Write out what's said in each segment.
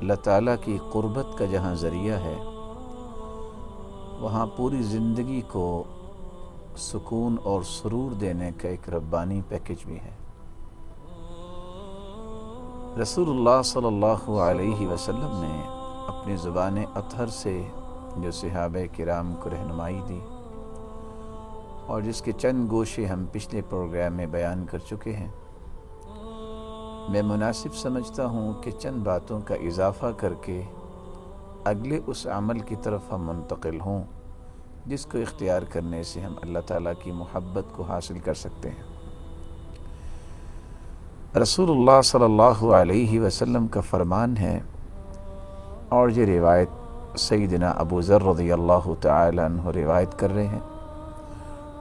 اللہ تعالیٰ کی قربت کا جہاں ذریعہ ہے وہاں پوری زندگی کو سکون اور سرور دینے کا ایک ربانی پیکج بھی ہے۔ رسول اللہ صلی اللہ علیہ وسلم نے اپنی زبان اطہر سے جو صحابہ کرام کو رہنمائی دی اور جس کے چند گوشے ہم پچھلے پروگرام میں بیان کر چکے ہیں، میں مناسب سمجھتا ہوں کہ چند باتوں کا اضافہ کر کے اگلے اس عمل کی طرف ہم منتقل ہوں جس کو اختیار کرنے سے ہم اللہ تعالیٰ کی محبت کو حاصل کر سکتے ہیں۔ رسول اللہ صلی اللہ علیہ وسلم کا فرمان ہے، اور یہ روایت سیدنا ابو ذر رضی اللہ تعالی عنہ روایت کر رہے ہیں،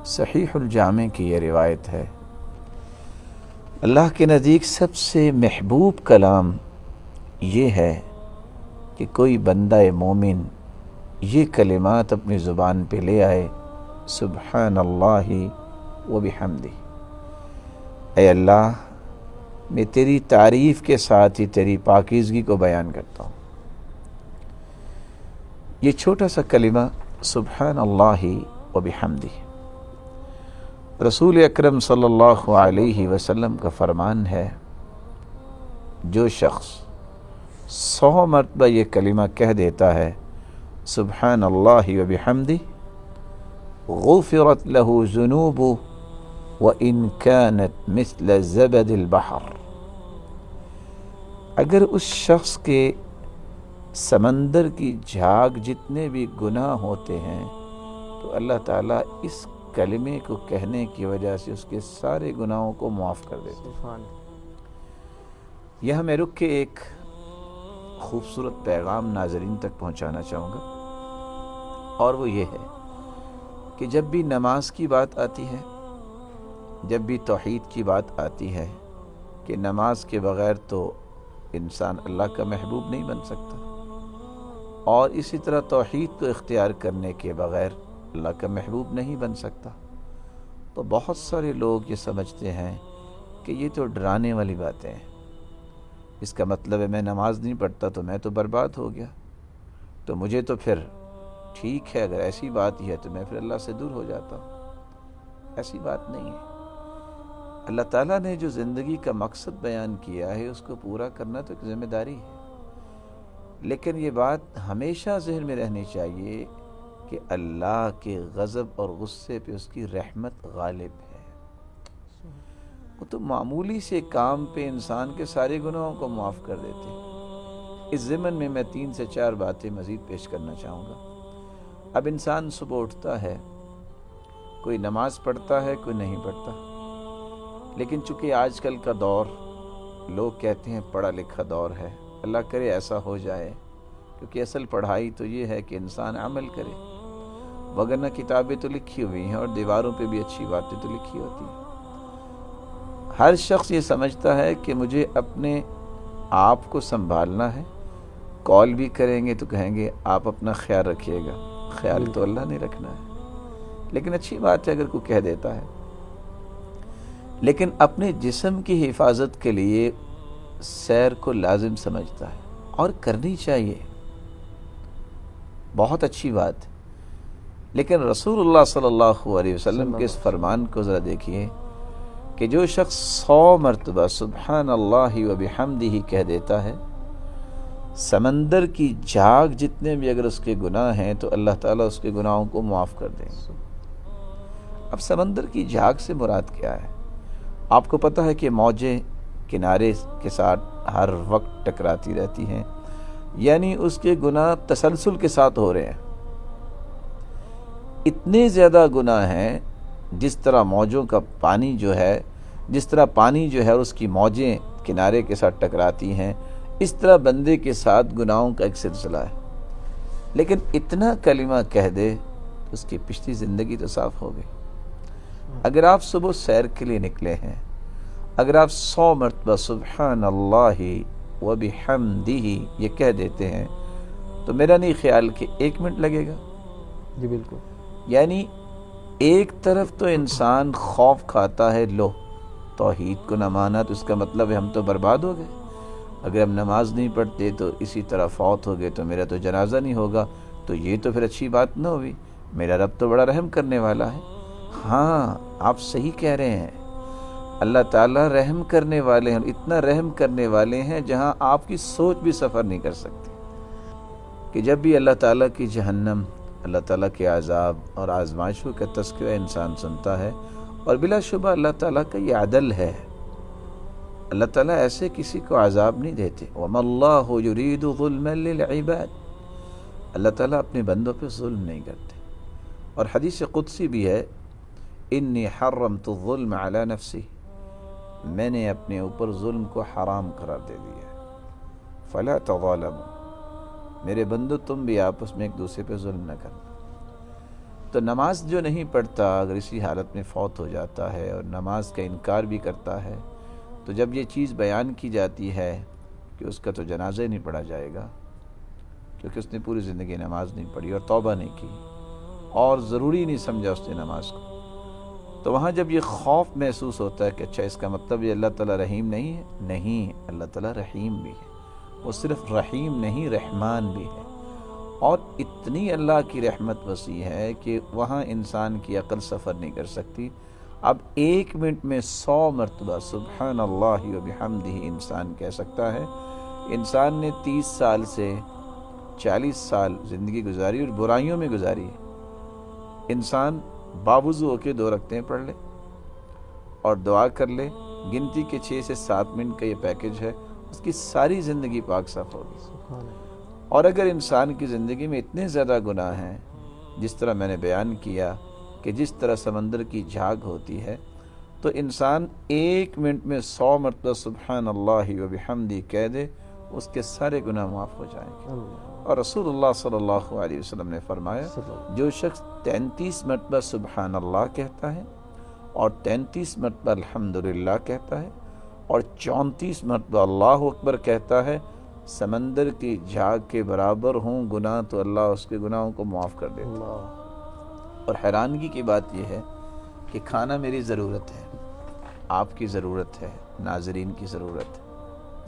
صحیح الجامع کی یہ روایت ہے، اللہ کے نزدیک سب سے محبوب کلام یہ ہے کہ کوئی بندہ مومن یہ کلمات اپنی زبان پہ لے آئے، سبحان اللہ و بحمدہ، اے اللہ میں تیری تعریف کے ساتھ ہی تیری پاکیزگی کو بیان کرتا ہوں۔ یہ چھوٹا سا کلمہ سبحان اللہ و بحمدہ، رسول اکرم صلی اللہ علیہ وسلم کا فرمان ہے، جو شخص 100 مرتبہ یہ کلمہ کہہ دیتا ہے سبحان اللہ و بحمدہ، غفرت له ذنوبه وَإِن كَانَتْ مِثْلَ زَبَدِ الْبَحْرِ، اگر اس شخص کے سمندر کی جھاگ جتنے بھی گناہ ہوتے ہیں تو اللہ تعالیٰ اس کلمے کو کہنے کی وجہ سے اس کے سارے گناہوں کو معاف کر دیتے ہیں۔ یہاں میں رک کے ایک خوبصورت پیغام ناظرین تک پہنچانا چاہوں گا، اور وہ یہ ہے کہ جب بھی نماز کی بات آتی ہے، جب بھی توحید کی بات آتی ہے کہ نماز کے بغیر تو انسان اللہ کا محبوب نہیں بن سکتا، اور اسی طرح توحید کو اختیار کرنے کے بغیر اللہ کا محبوب نہیں بن سکتا، تو بہت سارے لوگ یہ سمجھتے ہیں کہ یہ تو ڈرانے والی باتیں ہیں، اس کا مطلب ہے میں نماز نہیں پڑھتا تو میں تو برباد ہو گیا، تو مجھے تو پھر ٹھیک ہے، اگر ایسی بات ہی ہے تو میں پھر اللہ سے دور ہو جاتا ہوں۔ ایسی بات نہیں ہے۔ اللہ تعالیٰ نے جو زندگی کا مقصد بیان کیا ہے اس کو پورا کرنا تو ایک ذمہ داری ہے، لیکن یہ بات ہمیشہ ذہن میں رہنی چاہیے کہ اللہ کے غضب اور غصے پہ اس کی رحمت غالب ہے۔ وہ تو معمولی سے کام پہ انسان کے سارے گناہوں کو معاف کر دیتے ہیں۔ اس ضمن میں 3 سے 4 باتیں مزید پیش کرنا چاہوں گا۔ اب انسان صبح اٹھتا ہے، کوئی نماز پڑھتا ہے، کوئی نہیں پڑھتا، لیکن چونکہ آج کل کا دور لوگ کہتے ہیں پڑھا لکھا دور ہے، اللہ کرے ایسا ہو جائے، کیونکہ اصل پڑھائی تو یہ ہے کہ انسان عمل کرے، وگرنہ کتابیں تو لکھی ہوئی ہیں اور دیواروں پہ بھی اچھی باتیں تو لکھی ہوتی ہیں۔ ہر شخص یہ سمجھتا ہے کہ مجھے اپنے آپ کو سنبھالنا ہے، کال بھی کریں گے تو کہیں گے آپ اپنا خیال رکھیے گا، خیال تو اللہ نے رکھنا ہے، لیکن اچھی بات ہے اگر کوئی کہہ دیتا ہے، لیکن اپنے جسم کی حفاظت کے لیے سیر کو لازم سمجھتا ہے اور کرنی چاہیے، بہت اچھی بات، لیکن رسول اللہ صلی اللہ علیہ وسلم کے اس فرمان کو ذرا دیکھیے کہ جو شخص 100 مرتبہ سبحان اللہ و بحمدہ کہہ دیتا ہے، سمندر کی جھاگ جتنے بھی اگر اس کے گناہ ہیں تو اللہ تعالیٰ اس کے گناہوں کو معاف کر دیں گے۔ اب سمندر کی جھاگ سے مراد کیا ہے؟ آپ کو پتہ ہے کہ موجیں کنارے کے ساتھ ہر وقت ٹکراتی رہتی ہیں، یعنی اس کے گناہ تسلسل کے ساتھ ہو رہے ہیں، اتنے زیادہ گناہ ہیں، جس طرح موجوں کا پانی جو ہے، جس طرح پانی جو ہے اس کی موجیں کنارے کے ساتھ ٹکراتی ہیں، اس طرح بندے کے ساتھ گناہوں کا ایک سلسلہ ہے، لیکن اتنا کلمہ کہہ دے اس کی پچھلی زندگی تو صاف ہو گئی۔ اگر آپ صبح سیر کے لیے نکلے ہیں، اگر آپ 100 مرتبہ سبحان اللہ و بحمدہ یہ کہہ دیتے ہیں تو میرا نہیں خیال کہ 1 منٹ لگے گا۔ جی بالکل، یعنی ایک طرف تو انسان خوف کھاتا ہے، لو توحید کو نہ مانا تو اس کا مطلب ہے ہم تو برباد ہو گئے، اگر ہم نماز نہیں پڑھتے تو اسی طرح فوت ہو گئے تو میرا تو جنازہ نہیں ہوگا، تو یہ تو پھر اچھی بات نہ ہوئی، میرا رب تو بڑا رحم کرنے والا ہے۔ ہاں آپ صحیح کہہ رہے ہیں، اللہ تعالیٰ رحم کرنے والے ہیں، اتنا رحم کرنے والے ہیں جہاں آپ کی سوچ بھی سفر نہیں کر سکتی، کہ جب بھی اللہ تعالیٰ کی جہنم، اللہ تعالیٰ کے عذاب اور آزمائشوں کا تذکرہ انسان سنتا ہے، اور بلا شبہ اللہ تعالیٰ کا یہ عدل ہے، اللہ تعالیٰ ایسے کسی کو عذاب نہیں دیتے۔ وَمَا اللَّهُ يُرِيدُ ظُلْمًا لِلْعِبَادِ، اللہ تعالیٰ اپنے بندوں پہ ظلم نہیں کرتے۔ اور حدیث قدسی بھی ہے، انی حرمت الظلم علی نفسی، میں نے اپنے اوپر ظلم کو حرام قرار دے دیا ہے، فلا تظالموا، میرے بندو تم بھی آپس میں ایک دوسرے پہ ظلم نہ کرنا۔ تو نماز جو نہیں پڑھتا اگر اسی حالت میں فوت ہو جاتا ہے اور نماز کا انکار بھی کرتا ہے، تو جب یہ چیز بیان کی جاتی ہے کہ اس کا تو جنازہ ہی نہیں پڑھا جائے گا، کیونکہ اس نے پوری زندگی نماز نہیں پڑھی اور توبہ نہیں کی اور ضروری نہیں سمجھا اس نے نماز کو، تو وہاں جب یہ خوف محسوس ہوتا ہے کہ اچھا اس کا مطلب یہ اللہ تعالیٰ رحیم نہیں ہے، نہیں، اللہ تعالیٰ رحیم بھی ہے، وہ صرف رحیم نہیں رحمان بھی ہے، اور اتنی اللہ کی رحمت وسیع ہے کہ وہاں انسان کی عقل سفر نہیں کر سکتی۔ اب 1 منٹ میں 100 مرتبہ سبحان اللہ و بحمدہ انسان کہہ سکتا ہے۔ انسان نے 30 سال سے 40 سال زندگی گزاری اور برائیوں میں گزاری ہے، انسان باوضو ہو کے 2 رکعتیں پڑھ لے اور دعا کر لے، گنتی کے 6 سے 7 منٹ کا یہ پیکج ہے، اس کی ساری زندگی پاک صاف ہوگی۔ اور اگر انسان کی زندگی میں اتنے زیادہ گناہ ہیں، جس طرح میں نے بیان کیا کہ جس طرح سمندر کی جھاگ ہوتی ہے، تو انسان 1 منٹ میں 100 مرتبہ سبحان اللہ و بحمدہ کہہ دے، اس کے سارے گناہ معاف ہو جائیں گے۔ اور رسول اللہ صلی اللہ علیہ وسلم نے فرمایا، جو شخص 33 مرتبہ سبحان اللہ کہتا ہے اور 33 مرتبہ الحمدللہ کہتا ہے اور 34 مرتبہ اللہ اکبر کہتا ہے، سمندر کی جھاگ کے برابر ہوں گناہ، تو اللہ اس کے گناہوں کو معاف کر دیتا ہے۔ اور حیرانگی کی بات یہ ہے کہ کھانا میری ضرورت ہے، آپ کی ضرورت ہے، ناظرین کی ضرورت ہے،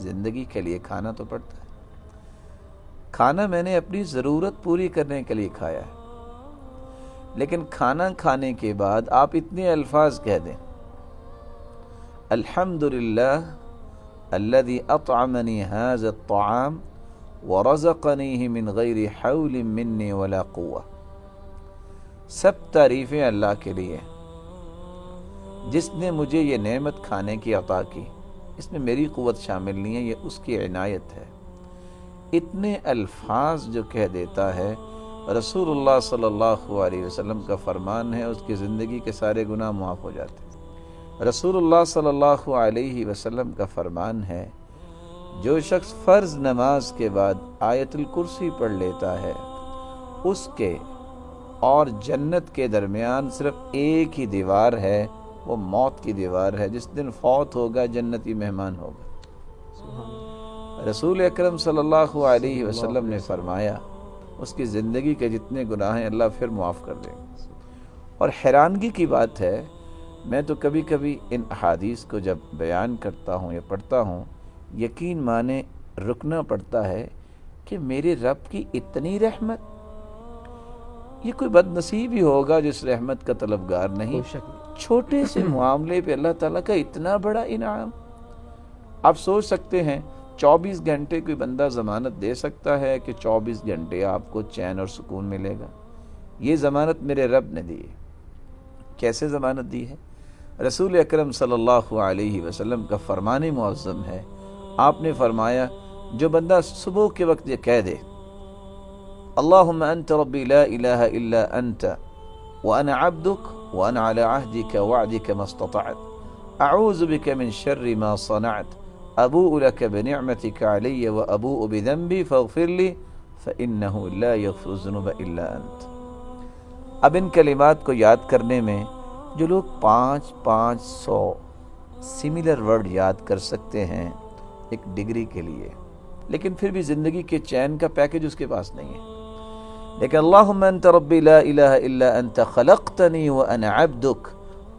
زندگی کے لیے کھانا تو پڑتا ہے۔ کھانا میں نے اپنی ضرورت پوری کرنے کے لیے کھایا ہے، لیکن کھانا کھانے کے بعد آپ اتنے الفاظ کہہ دیں، الحمدللہ الذي اطعمني هذا الطعام ورزقنيه من غیر حول مني ولا قوة، سب تعریفیں اللہ کے لیے، جس نے مجھے یہ نعمت کھانے کی عطا کی، اس میں میری قوت شامل نہیں ہے، یہ اس کی عنایت ہے۔ اتنے الفاظ جو کہہ دیتا ہے، رسول اللہ صلی اللہ علیہ وسلم کا فرمان ہے، اس کی زندگی کے سارے گناہ معاف ہو جاتے ہیں۔ رسول اللہ صلی اللہ علیہ وسلم کا فرمان ہے، جو شخص فرض نماز کے بعد آیت الکرسی پڑھ لیتا ہے، اس کے اور جنت کے درمیان صرف ایک ہی دیوار ہے، وہ موت کی دیوار ہے، جس دن فوت ہوگا جنتی مہمان ہوگا۔ رسول اکرم صلی اللہ علیہ وسلم نے فرمایا، اس کی زندگی کے جتنے گناہ ہیں اللہ پھر معاف کر دے گا۔ اور حیرانگی کی بات ہے، میں تو کبھی کبھی ان احادیث کو جب بیان کرتا ہوں یا پڑھتا ہوں، یقین مانے رکنا پڑتا ہے کہ میرے رب کی اتنی رحمت، یہ کوئی بد نصیب ہی ہوگا جس رحمت کا طلبگار نہیں۔ چھوٹے سے معاملے پہ اللہ تعالیٰ کا اتنا بڑا انعام۔ آپ سوچ سکتے ہیں 24 گھنٹے کوئی بندہ ضمانت دے سکتا ہے کہ 24 گھنٹے آپ کو چین اور سکون ملے گا؟ یہ ضمانت میرے رب نے دی ہے۔ کیسے ضمانت دی ہے؟ رسول اکرم صلی اللہ علیہ وسلم کا فرمان معظم ہے، آپ نے فرمایا، جو بندہ صبح کے وقت یہ کہہ دے، اللہم انت ربی لا الہ الا انت وانا عبدک وانا علی عہدک وعدک ما استطعت اعوذ بک من شر ما صنعت ابوء لک بنعمتک علی وابوء بذنبی فاغفر لی فانہ لا یغفر الذنوب الا انت۔ اب ان کلمات کو یاد کرنے میں جو لوگ 500 سملر ورڈ یاد کر سکتے ہیں ایک ڈگری کے لیے، لیکن پھر بھی زندگی کے چین کا پیکج اس کے پاس نہیں ہے، لیکن اللہم انت ربی لا الہ الا انت خلقتنی وانا عبدک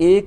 1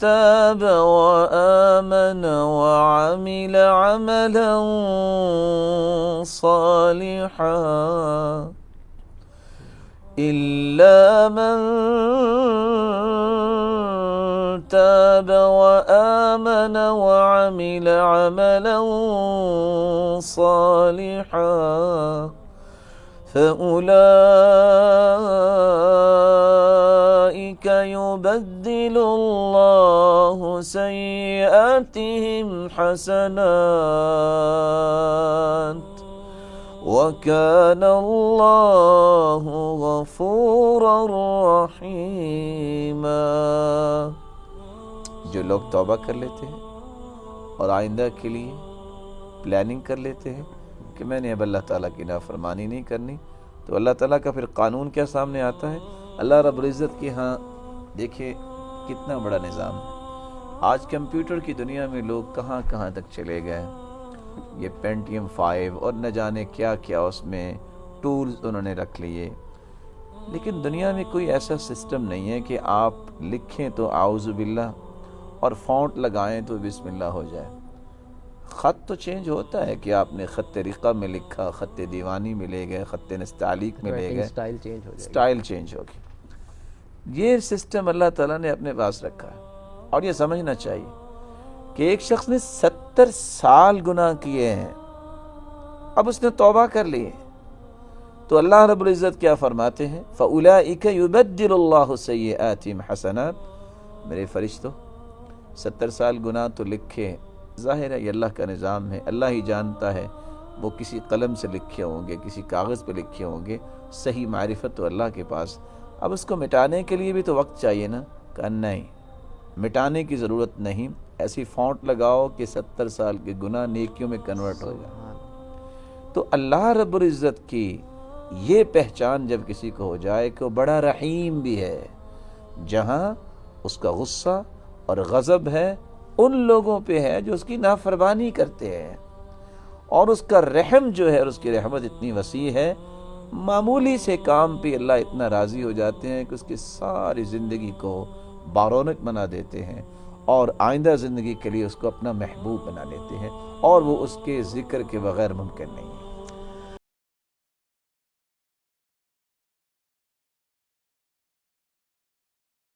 تاب وآمن وعمل عملا صالحا إلا من تاب وآمن وعمل عملا صالحا فأولئك يبدل الله سيئاتهم حسنات وكان الله غفورا رحيما۔ جو لوگ توبہ کر لیتے ہیں اور آئندہ کے لیے پلاننگ کر لیتے ہیں کہ میں نے اب اللہ تعالیٰ کی نافرمانی نہیں کرنی، تو اللہ تعالیٰ کا پھر قانون کیا سامنے آتا ہے؟ اللہ رب العزت کے ہاں دیکھیں کتنا بڑا نظام ہے۔ آج کمپیوٹر کی دنیا میں لوگ کہاں کہاں تک چلے گئے، یہ پینٹیم 5 اور نہ جانے کیا کیا اس میں ٹولز انہوں نے رکھ لیے، لیکن دنیا میں کوئی ایسا سسٹم نہیں ہے کہ آپ لکھیں تو اعوذ باللہ اور فونٹ لگائیں تو بسم اللہ ہو جائے۔ خط تو چینج ہوتا ہے کہ آپ نے خط رقہ میں لکھا، خط دیوانی میں لے گئے، خط نستعلیق میں لے گئے، سٹائل چینج ہو گئی۔ یہ سسٹم اللہ تعالیٰ نے اپنے پاس رکھا ہے، اور یہ سمجھنا چاہیے کہ ایک شخص نے 70 سال گناہ کیے ہیں، اب اس نے توبہ کر لی ہے، تو اللہ رب العزت کیا فرماتے ہیں؟ فَأُولَئِكَ يُبَدِّلُ اللَّهُ سَيِّئَاتِهِمْ حَسَنَاتٍ۔ میرے فرشتوں 70 سال گناہ تو لکھے، ظاہر ہے یہ اللہ کا نظام ہے، اللہ ہی جانتا ہے وہ کسی قلم سے لکھے ہوں گے، کسی کاغذ پہ لکھے ہوں گے، صحیح معرفت تو اللہ کے پاس۔ اب اس کو مٹانے کے لیے بھی تو وقت چاہیے نا، کہ نہیں مٹانے کی ضرورت نہیں، ایسی فونٹ لگاؤ کہ 70 سال کے گناہ نیکیوں میں کنورٹ ہو جائے۔ تو اللہ رب العزت کی یہ پہچان جب کسی کو ہو جائے کہ وہ بڑا رحیم بھی ہے، جہاں اس کا غصہ اور غضب ہے ان لوگوں پہ ہے جو اس کی نافرمانی کرتے ہیں، اور اس کا رحم جو ہے اور اس کی رحمت اتنی وسیع ہے، معمولی سے کام پہ اللہ اتنا راضی ہو جاتے ہیں کہ اس کی ساری زندگی کو بارونق بنا دیتے ہیں، اور آئندہ زندگی کے لیے اس کو اپنا محبوب بنا لیتے ہیں، اور وہ اس کے ذکر کے بغیر ممکن نہیں ہے۔